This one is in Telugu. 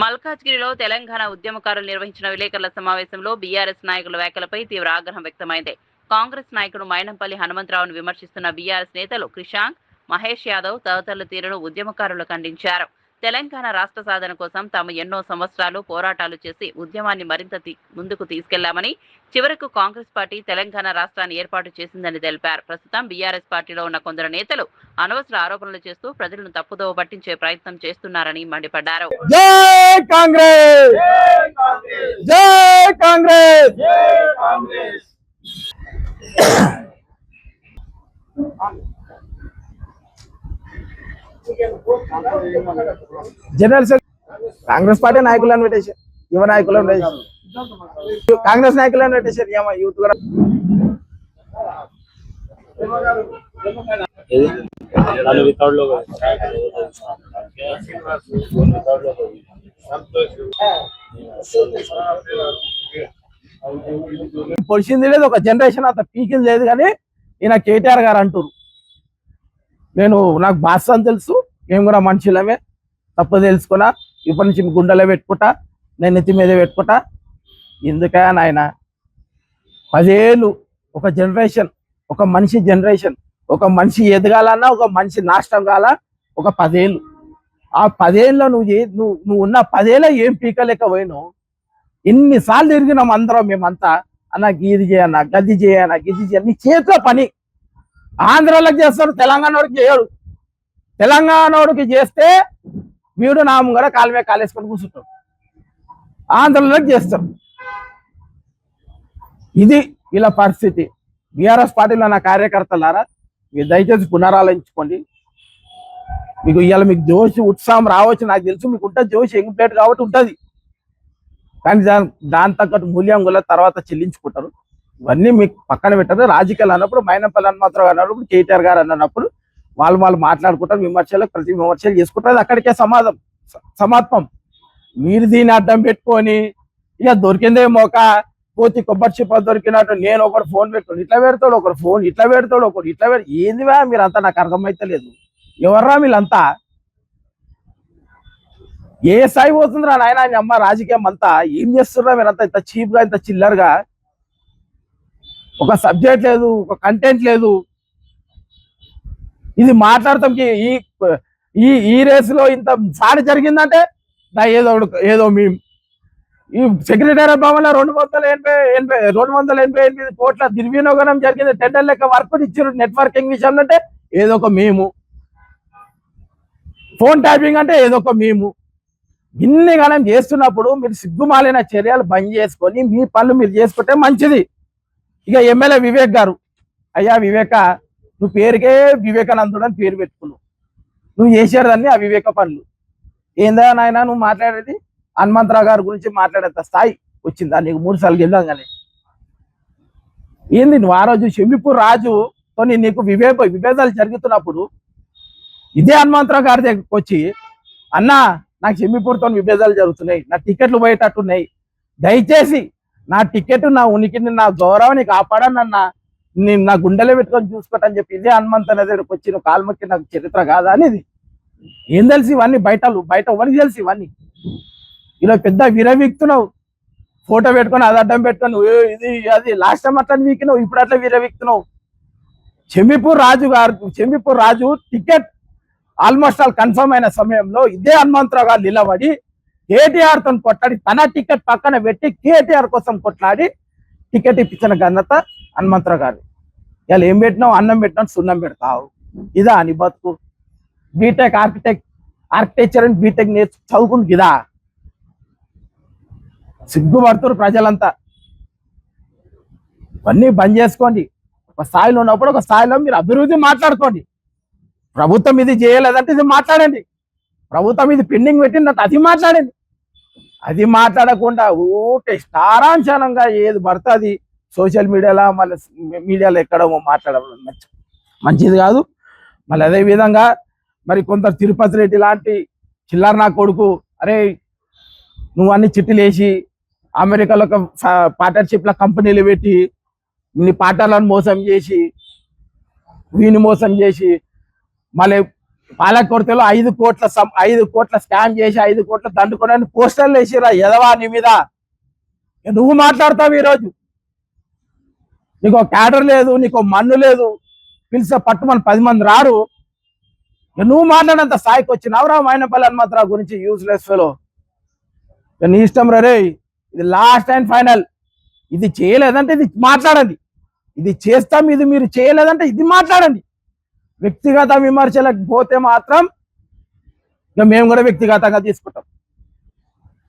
మల్కాజ్గిరిలో తెలంగాణ ఉద్యమకారులు నిర్వహించిన విలేకరుల సమావేశంలో బీఆర్ఎస్ నాయకుల వ్యాఖ్యలపై తీవ్ర ఆగ్రహం వ్యక్తమైంది. కాంగ్రెస్ నాయకుడు మైనంపల్లి హనుమంతరావును విమర్శిస్తున్న బీఆర్ఎస్ నేతలు క్రిషాంక్, మహేష్ యాదవ్ తదితరుల తీరును ఉద్యమకారులు ఖండించారు. తెలంగాణ రాష్ట్ర సాధన కోసం తాము ఎన్నో సంవత్సరాలు పోరాటాలు చేసి ఉద్యమాన్ని మరింత ముందుకు తీసుకెళ్లామని, చివరకు కాంగ్రెస్ పార్టీ తెలంగాణ రాష్ట్రాన్ని ఏర్పాటు చేసిందని తెలిపారు. ప్రస్తుతం బీఆర్ఎస్ పార్టీలో ఉన్న కొందరు నేతలు అనవసర ఆరోపణలు చేస్తూ ప్రజలను తప్పుదోవ పట్టించే ప్రయత్నం చేస్తున్నారని మండిపడ్డారు. జై కాంగ్రెస్, జై కాంగ్రెస్. జనరల్ కాంగ్రెస్ పార్టీ నాయకులను పెట్టేశారు, యువ నాయకులను పెట్టేశారు, కాంగ్రెస్ నాయకులను పెట్టేశారు, యూత్ కూడా. పొడిచింది లేదు, ఒక జనరేషన్ అంత పీకింది లేదు. కానీ ఈయన కేటీఆర్ గారు అంటారు, నాకు బాస్ అని తెలుసు, మేము కూడా మనుషులమే, తప్పు తెలుసుకున్నా, ఇప్పటి నుంచి గుండెలో పెట్టుకుంటా, నేను నెత్తి మీద పెట్టుకుంటా. ఎందుకయా నాయన 10 ఏళ్ళు ఒక జనరేషన్, ఒక మనిషి జనరేషన్, ఒక మనిషి ఎదగాలన్నా, ఒక మనిషి నాశనం కాల, ఒక 10 ఏళ్ళు. ఆ 10 ఏళ్ళలో నువ్వు ఉన్న 10 ఏళ్ళ ఏం పీకలేక పోయినావు. ఎన్నిసార్లు తిరిగినాం అందరం మేమంతా, అన్న గీది చేయన్నా, గది చేయన్నా, గిది చేయ, నీ చేతిలో పని. ఆంధ్రాలోకి చేస్తాడు, తెలంగాణ వాడికి చేయడు. తెలంగాణ వాడికి చేస్తే వీడు నా ముంగడ కాలు మీద కాలేసుకొని కూర్చుంటాడు. ఆంధ్రలోకి చేస్తారు. ఇది వీళ్ళ పరిస్థితి. బీఆర్ఎస్ పార్టీలో నా కార్యకర్తలారా, మీరు దయచేసి పునరాలోచించుకోండి. మీకు ఇవాళ మీకు జోషి ఉత్సాహం రావచ్చు, నాకు తెలుసు మీకు ఉంటుంది జోషి, యంగ్ ప్లేట్ కాబట్టి ఉంటుంది. కానీ దాని తగ్గట్టు మూల్యం కూడా తర్వాత చెల్లించుకుంటారు. ఇవన్నీ మీకు పక్కన పెట్టారు. రాజకీయాలు అన్నప్పుడు మైనంపల్లి హనుమంతరావు అన్నప్పుడు, కేటీఆర్ గారు అన్నప్పుడు వాళ్ళు మాట్లాడుకుంటారు, విమర్శలు ప్రతి విమర్శలు చేసుకుంటారు. అక్కడికే సమాత్మం. మీరు దీన్ని అడ్డం పెట్టుకొని ఇక దొరికిందేమో ఒక కోతి కొబ్బరి చిప్ప దొరికినట్టు నేను ఒకరు ఫోన్ పెట్టుకోండి, ఇట్లా పెడతాడు, ఒకరు ఫోన్ ఇట్లా పెడతాడు, ఒకరు ఇట్లా ఏందివా మీరంతా, నాకు అర్థమైతే లేదు. ఎవర్రా వీళ్ళంతా? ఏ స్థాయి పోతుందిరా నాయన అమ్మ రాజకీయం అంతా? ఏం చేస్తున్నారా మీరంతా ఇంత చీప్ గా, ఇంత చిల్లర్గా? ఒక సబ్జెక్ట్ లేదు, ఒక కంటెంట్ లేదు. ఇది మాట్లాడతాం ఈ రేసులో ఇంత సాడి జరిగిందంటే ఏదో మేము ఈ సెక్రటరీ భవన్ లో 288 కోట్ల దుర్వినియోగం జరిగింది. టెండర్ లెక్క వర్క్ ఇచ్చారు నెట్వర్కింగ్ విషయంలో అంటే ఏదో ఒక మేము, ఫోన్ ట్యాపింగ్ అంటే ఏదో ఒక మేము. ఇన్ని గానం చేస్తున్నప్పుడు మీరు సిగ్గుమాలిన చర్యలు బంద్ చేసుకొని మీ పనులు మీరు చేసుకుంటే మంచిది. ఇక ఎమ్మెల్యే వివేక్ గారు, అయ్యా వివేక, నువ్వు పేరుకే వివేకానందుడు అని పేరు పెట్టుకున్నావు, నువ్వు చేసేదాన్ని ఆ వివేక పనులు ఏందా నాయన? నువ్వు మాట్లాడేది హనుమంతరావు గారి గురించి మాట్లాడేంత స్థాయి వచ్చిందా నీకు? 3 సార్లు గెలవగానే ఏంది నువ్వు? ఆ రోజు షమీపూర్ రాజుతో నీకు విభేదాలు జరుగుతున్నప్పుడు ఇదే హనుమంతరావు గారి దగ్గరికి వచ్చి, అన్నా నాకు షమీపూర్తో విభేదాలు జరుగుతున్నాయి, నా టికెట్లు పోయేటట్టున్నాయి, దయచేసి నా టికెట్, నా ఉనికిని, నా గౌరవాన్ని కాపాడనన్నా, నేను నా గుండెలో పెట్టుకొని చూసుకోవటని చెప్పి ఇదే హనుమంత్ అనే దగ్గరకు వచ్చి నువ్వు కాల్మొక్కి నాకు చరిత్ర కాదా అనేది ఏం తెలిసి? ఇవన్నీ బయట ఎవరికి తెలిసి? ఇవన్నీ ఇలా పెద్ద విరవీక్తున్నావు, ఫోటో పెట్టుకొని అది అడ్డం పెట్టుకొని ఇది అది లాస్ట్ టైం అట్లా వీకినావు, ఇప్పుడు అట్లా విరవీక్తున్నావు. షమీపూర్ రాజు టికెట్ ఆల్మోస్ట్ ఆల్ కన్ఫర్మ్ అయిన సమయంలో ఇదే హనుమంతరావు గారు నిలబడి కేటీఆర్ తో కొట్లాడి, తన టికెట్ పక్కన పెట్టి కేటీఆర్ కోసం కొట్లాడి టికెట్ ఇప్పించిన ఘనత హనుమంతరావు గారు. ఇలా ఏం పెట్టినావు? అన్నం పెట్టినావు, సున్నం పెడతావు. ఇదా నీ బతుకు? బీటెక్ ఆర్కిటెక్చర్ అండ్ బీటెక్ చదువుకుంటు ఇదా? సిగ్గుపడుతున్నారు ప్రజలంతా. ఇవన్నీ బంద్ చేసుకోండి. ఒక స్థాయిలో ఉన్నప్పుడు ఒక స్థాయిలో మీరు అభివృద్ధి మాట్లాడుకోండి. ప్రభుత్వం ఇది చేయలేదంటే ఇది మాట్లాడండి. ప్రభుత్వం ఇది పెండింగ్ పెట్టిందంటే అది మాట్లాడండి. అది మాట్లాడకుండా ఊకే సారాంశనంగా ఏది పడుతుంది సోషల్ మీడియాలో, మళ్ళీ మీడియాలో ఎక్కడో మాట్లాడడం మంచిది కాదు. మళ్ళీ అదే విధంగా మరి కొందరు తిరుపతి రెడ్డి లాంటి చిల్లర నా కొడుకు, అరే నువ్వు అన్ని చిట్టీలు వేసి అమెరికాలో ఒక పార్ట్నర్షిప్ల కంపెనీలు పెట్టి నీ పార్ట్నర్లను మోసం చేసి, వీని మోసం చేసి, మళ్ళీ పాలకొరతలో 5 కోట్ల స్కామ్ చేసి 5 కోట్ల దండుకోవడానికి పోస్టర్లు వేసిరా ఎదవా నీ మీద. నువ్వు మాట్లాడతావు ఈరోజు, నీకు క్యాడర్ లేదు, నీకు మన్ను లేదు, పిలిచే పట్టుమని 10 మంది రారు. నువ్వు మాట్లాడినంత స్థాయికి వచ్చినావురా మైనంపల్లి హనుమంతరావు గురించి, యూజ్లెస్ ఫెలో. నీ ఇష్టం రే, ఇది లాస్ట్ అండ్ ఫైనల్. ఇది చేయలేదంటే ఇది మాట్లాడండి, ఇది చేస్తాం, ఇది మీరు చేయలేదంటే ఇది మాట్లాడండి. వ్యక్తిగత విమర్శలకు పోతే మాత్రం ఇక మేము కూడా వ్యక్తిగతంగా తీసుకుంటాం.